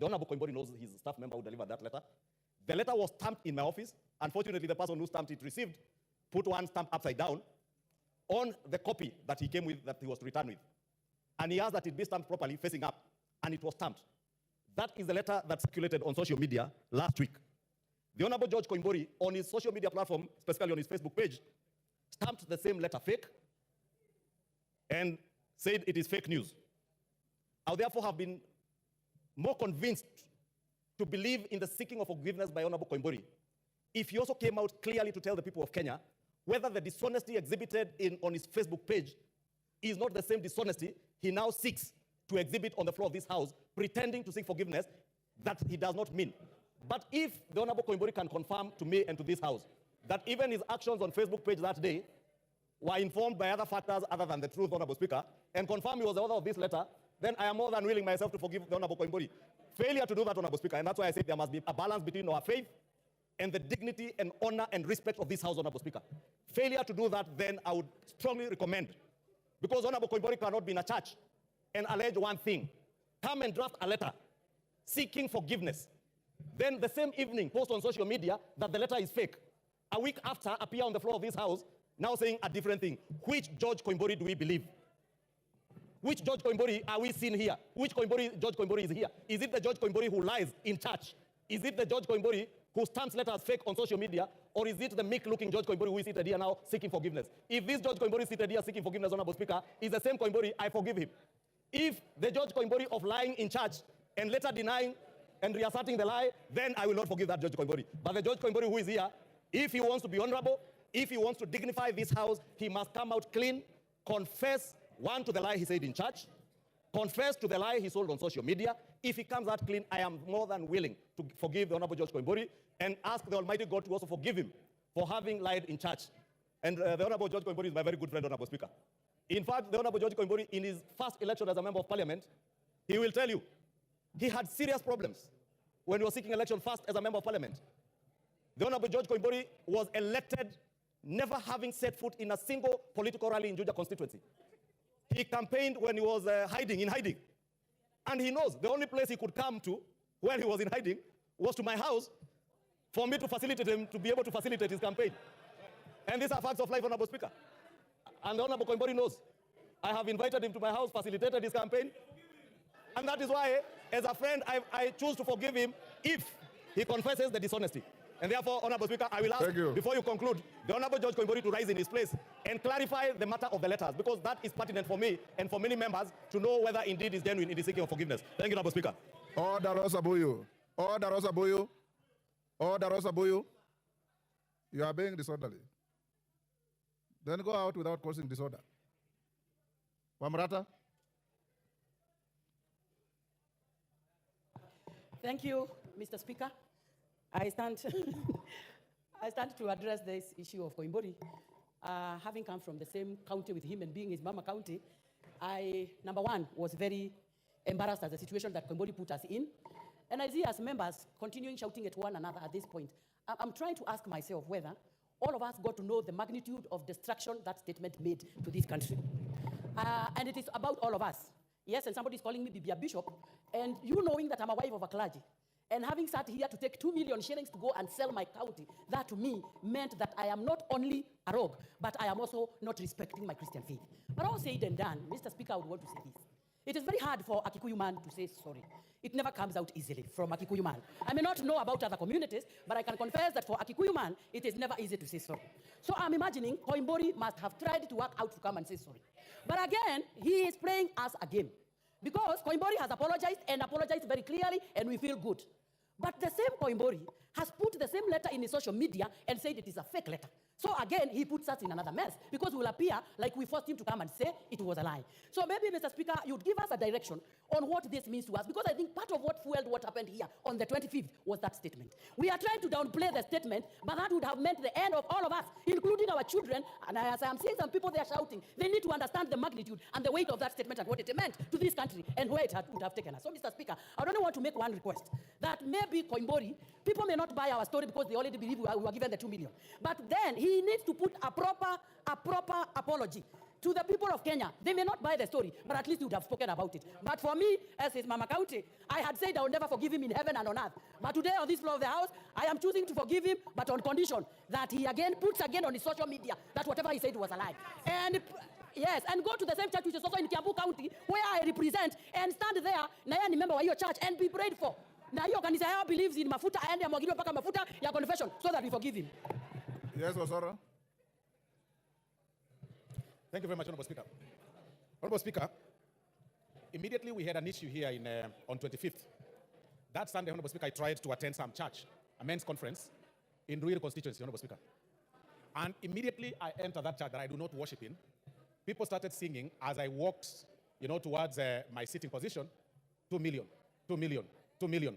the Honorable Koimburi knows his staff member who delivered that letter. The letter was stamped in my office. Unfortunately, the person who stamped it received, put one stamp upside down on the copy that he came with, that he was to return with. And he asked that it be stamped properly, facing up. And it was stamped. That is the letter that circulated on social media last week. The Honorable George Koimburi, on his social media platform, specifically on his Facebook page, stamped the same letter fake and said it is fake news. I therefore have been more convinced to believe in the seeking of forgiveness by Honorable Koimburi if he also came out clearly to tell the people of Kenya whether the dishonesty exhibited on his Facebook page is not the same dishonesty he now seeks to exhibit on the floor of this house, pretending to seek forgiveness that he does not mean. But if the Honorable Koimburi can confirm to me and to this house that even his actions on Facebook page that day were informed by other factors other than the truth, Honorable Speaker, and confirm he was the author of this letter, then I am more than willing myself to forgive the Honorable Koimburi. Failure to do that, Honorable Speaker, and that's why I say there must be a balance between our faith and the dignity and honor and respect of this house, Honorable Speaker. Failure to do that, then I would strongly recommend, because Honorable Koimburi cannot be in a church and allege one thing, come and draft a letter seeking forgiveness, then the same evening post on social media that the letter is fake. A week after, appear on the floor of this house now saying a different thing. Which George Koimburi do we believe? Which George Koimburi are we seeing here? Which George Koimburi is here? Is it the George Koimburi who lies in church? Is it the George Koimburi who stamps letters fake on social media? Or is it the meek-looking George Koimburi who is seated here now seeking forgiveness? If this George Koimburi seated here seeking forgiveness, Honorable Speaker, is the same Koimburi, I forgive him. If the George Koimburi of lying in church and later denying and reasserting the lie, then I will not forgive that George Koimburi. But the George Koimburi who is here, if he wants to be honorable, if he wants to dignify this house, he must come out clean, confess, one, to the lie he said in church, confess to the lie he sold on social media. If he comes out clean, I am more than willing to forgive the Honorable George Koimburi and ask the Almighty God to also forgive him for having lied in church. And the Honorable George Koimburi is my very good friend, Honorable Speaker. In fact, the Honorable George Koimburi, in his first election as a member of parliament, he will tell you, he had serious problems when he was seeking election first as a member of parliament. The Honorable George Koimburi was elected never having set foot in a single political rally in Juja constituency. He campaigned when he was in hiding. And he knows the only place he could come to when he was in hiding was to my house for me to facilitate him to be able to facilitate his campaign. And these are facts of life, Honorable Speaker. And the Honorable Koimburi knows. I have invited him to my house, facilitated his campaign. And that is why, as a friend, I choose to forgive him if he confesses the dishonesty. And therefore, Honorable Speaker, I will ask, before you conclude, the Honorable George Koimburi to rise in his place and clarify the matter of the letters, because that is pertinent for me and for many members to know whether indeed is genuine in the seeking of forgiveness. Thank you, Honorable Speaker. Order, Rosabuyu. Order, Rosabuyu. Order, Rosabuyu. You are being disorderly. Then go out without causing disorder. Wamrata. Thank you, Mr. Speaker. I stand to address this issue of Koimburi. Having come from the same county with him and being his mama county, I, number one, was very embarrassed at the situation that Koimburi put us in. And I see as members continuing shouting at one another at this point. I'm trying to ask myself whether all of us got to know the magnitude of destruction that statement made to this country. And it is about all of us. Yes, and somebody is calling me Bibia Bishop, and you knowing that I'm a wife of a clergy, and having sat here to take 2 million shillings to go and sell my county, that to me meant that I am not only a rogue, but I am also not respecting my Christian faith. But all said and done, Mr. Speaker, I would want to say this. It is very hard for a Kikuyu man to say sorry. It never comes out easily from a Kikuyu man. I may not know about other communities, but I can confess that for a Kikuyu man, it is never easy to say sorry. So I'm imagining Koimburi must have tried to work out to come and say sorry. But again, he is playing us a game. Because Koimburi has apologized and apologized very clearly, and we feel good. But the same Koimburi has put the same letter in his social media and said it is a fake letter. So again, he puts us in another mess because we will appear like we forced him to come and say it was a lie. So maybe, Mr. Speaker, you'd give us a direction on what this means to us, because I think part of what fueled what happened here on the 25th was that statement. We are trying to downplay the statement, but that would have meant the end of all of us, including our children. And as I am seeing some people there shouting, they need to understand the magnitude and the weight of that statement and what it meant to this country and where it would have taken us. So, Mr. Speaker, I only want to make one request, that maybe Koimburi, people may not buy our story because they already believe we were given the 2 million. But then he needs to put a proper apology to the people of Kenya. They may not buy the story, but at least you would have spoken about it. But for me, as his mama county, I had said I would never forgive him in heaven and on earth. But today on this floor of the house, I am choosing to forgive him, but on condition that he again puts again on his social media that whatever he said was a lie. And yes, and go to the same church which is also in Kiambu County, where I represent, and stand there, na yeye ni member wa hiyo church, and be prayed for. Na hiyo kanisa yao believes in mafuta, and amwagiliwe paka mafuta ya confession, so that we forgive him. Yes, Osoro. Thank you very much, Honorable Speaker. Honorable Speaker, immediately we had an issue here on 25th. That Sunday, Honorable Speaker, I tried to attend some church, a men's conference in Ruiru constituency, Honorable Speaker. And immediately I entered that church that I do not worship in. People started singing as I walked, towards my sitting position, 2 million, 2 million, 2 million.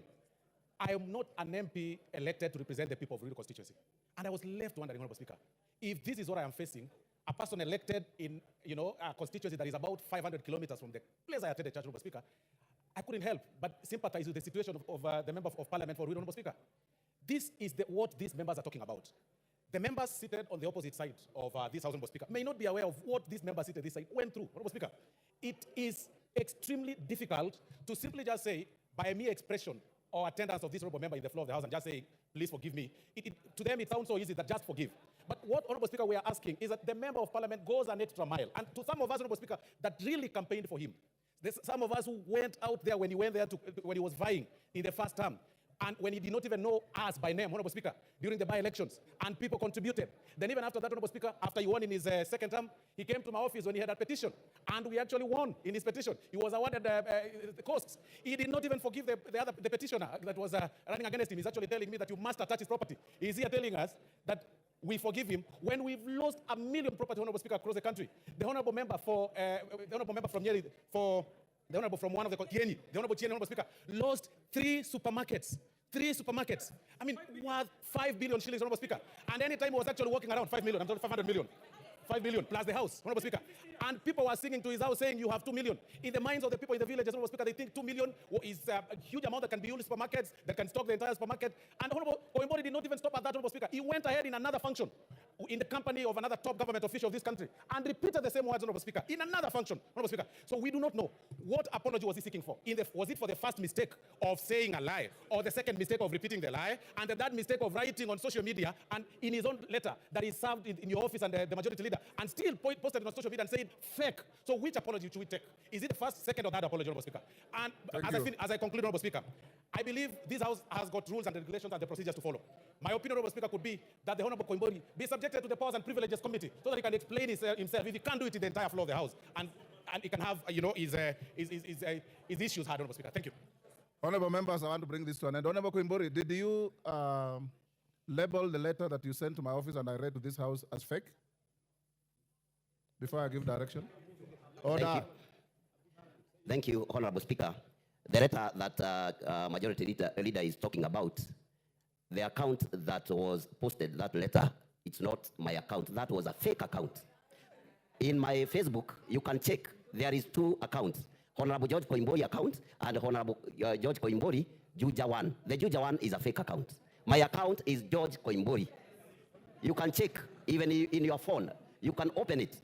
I am not an MP elected to represent the people of Ruiru constituency. And I was left wondering, Honorable Speaker, if this is what I am facing, a person elected in, a constituency that is about 500 kilometers from the place I attended church, Honorable Speaker, I couldn't help but sympathize with the situation of the member of parliament for Ruiru, Honorable Speaker. This is what these members are talking about. The members seated on the opposite side of this House, Honorable Speaker, may not be aware of what these members seated this side went through, Honorable Speaker. It is extremely difficult to simply just say, by a mere expression or attendance of this honorable member in the floor of the House and just saying, please forgive me. To them, it sounds so easy that just forgive. But what, Honorable Speaker, we are asking is that the member of parliament goes an extra mile. And to some of us, Honorable Speaker, that really campaigned for him. There's some of us who went out there when he went there when he was vying in the first term. And when he did not even know us by name, Honorable Speaker, during the by-elections, and people contributed. Then even after that, Honorable Speaker, after he won in his second term, he came to my office when he had a petition, and we actually won in his petition. He was awarded the costs. He did not even forgive the petitioner that was running against him. He's actually telling me that you must attach his property. He's here telling us that we forgive him when we've lost 1 million property, Honorable Speaker, across the country. The honorable member from Nyeri, the honorable from one of the Kieni, the honorable Kieni, Honorable Speaker, lost 3 supermarkets. 3 supermarkets. I mean, worth 5 billion shillings, Honorable Speaker. And anytime he was actually walking around, 5 million, I'm talking 500 million. 5 million plus the house, Honorable Speaker. And people were singing to his house saying, you have 2 million. In the minds of the people in the villages, Honorable Speaker, they think 2 million is a huge amount that can be used in supermarkets, that can stock the entire supermarket. And Honorable Koimbori did not even stop at that, Honorable Speaker. He went ahead in another function in the company of another top government official of this country and repeated the same words, Honorable Speaker, in another function, Honorable Speaker. So we do not know what apology was he seeking for. Was it for the first mistake of saying a lie, or the second mistake of repeating the lie, and that mistake of writing on social media and in his own letter that he served in your office and the majority leader, and still posted it on social media and said fake. So which apology should we take? Is it the first, second, or third apology, Honorable Speaker? And as I conclude, Honorable Speaker, I believe this House has got rules and regulations and the procedures to follow. My opinion, Honorable Speaker, could be that the Honorable Koimbori be subjected to the Powers and Privileges Committee so that he can explain himself if he can't do it in the entire floor of the House, and he can have his issues heard, Honorable Speaker. Thank you. Honorable members, I want to bring this to an end. Honorable Koimbori, did you label the letter that you sent to my office and I read to this House as fake? Before I give direction. Order. Thank you, Honorable Speaker. The letter that Majority Leader is talking about, the account that was posted, that letter, it's not my account. That was a fake account. In my Facebook, you can check. There is 2 accounts. Honorable George Koimbori account and Honorable George Koimbori, Juja 1. The Juja 1 is a fake account. My account is George Koimbori. You can check, even in your phone. You can open it.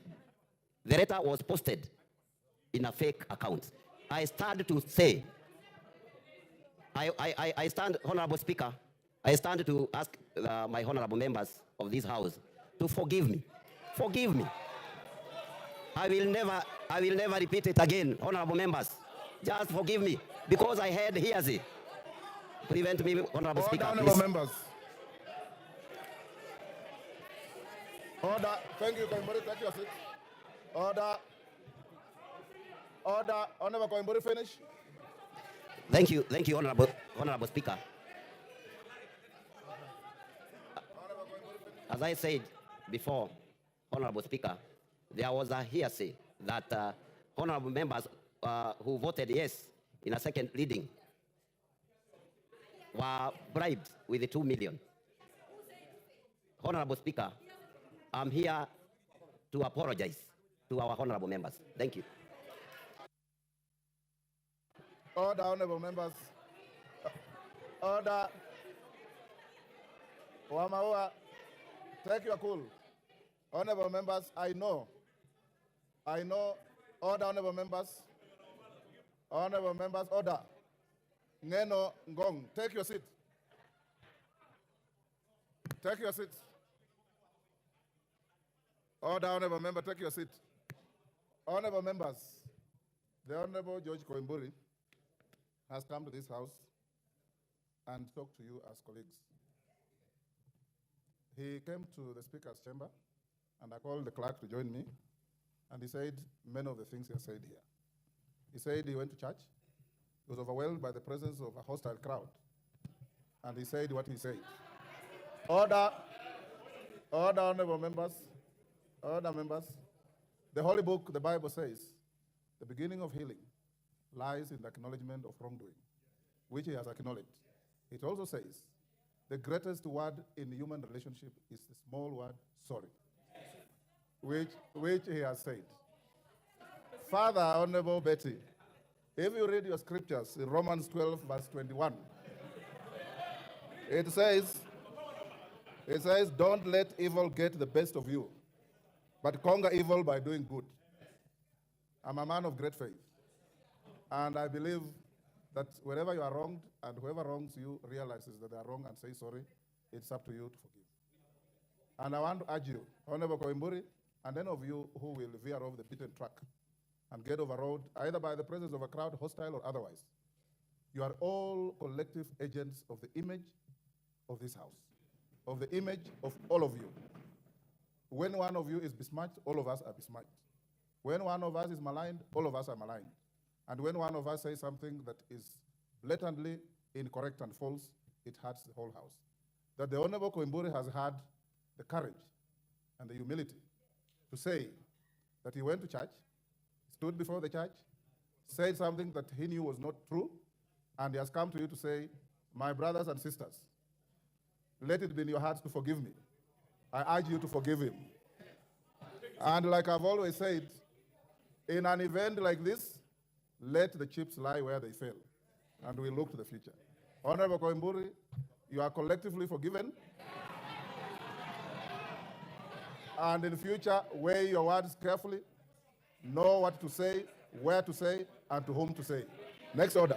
The letter was posted in a fake account. I stand to say, I stand, Honorable Speaker, I stand to ask my honorable members of this House to forgive me. Forgive me. I will never repeat it again, honorable members. Just forgive me, because I had hearsay. Prevent me, Honorable Speaker, honorable please. members. Order. Thank you, Koimbori. Take your seat. Order. Order. Honorable Koimbori, finish. Thank you, Honorable Speaker. As I said before, Honorable Speaker, there was a hearsay that honorable members who voted yes in a second reading were bribed with the 2 million. Honorable Speaker, I'm here to apologize to our honorable members. Thank you. Order, honorable members. Order. Wamaua, take your cool. Honorable members, I know I know, order, honorable members. Honorable members, order. Ngeno Ngong, take your seat. Take your seat. Order, honorable member, take your seat. Honorable members, the Honorable George Koimburi has come to this house and talked to you as colleagues. He came to the Speaker's chamber, and I called the clerk to join me, and he said many of the things he has said here. He said he went to church, he was overwhelmed by the presence of a hostile crowd, and he said what he said. Order, honorable members, order, members. The Holy Book, the Bible says, the beginning of healing lies in the acknowledgement of wrongdoing, which he has acknowledged. It also says, the greatest word in human relationship is the small word, sorry, which he has said. Further, Honorable Betty, if you read your scriptures in Romans 12, verse 21, it says, don't let evil get the best of you, but conquer evil by doing good. I'm a man of great faith, and I believe that wherever you are wronged and whoever wrongs you realizes that they are wrong and say sorry, it's up to you to forgive. And I want to urge you, Honorable Koimburi, and any of you who will veer off the beaten track and get overrode either by the presence of a crowd, hostile or otherwise, you are all collective agents of the image of this house, of the image of all of you. When one of you is besmirched, all of us are besmirched. When one of us is maligned, all of us are maligned. And when one of us says something that is blatantly incorrect and false, it hurts the whole house. That the Honorable Koimburi has had the courage and the humility to say that he went to church, stood before the church, said something that he knew was not true, and he has come to you to say, my brothers and sisters, let it be in your hearts to forgive me. I urge you to forgive him. And like I've always said, in an event like this, let the chips lie where they fell, and we look to the future. Honorable Koimburi, you are collectively forgiven. And in future, weigh your words carefully, know what to say, where to say, and to whom to say. Next order.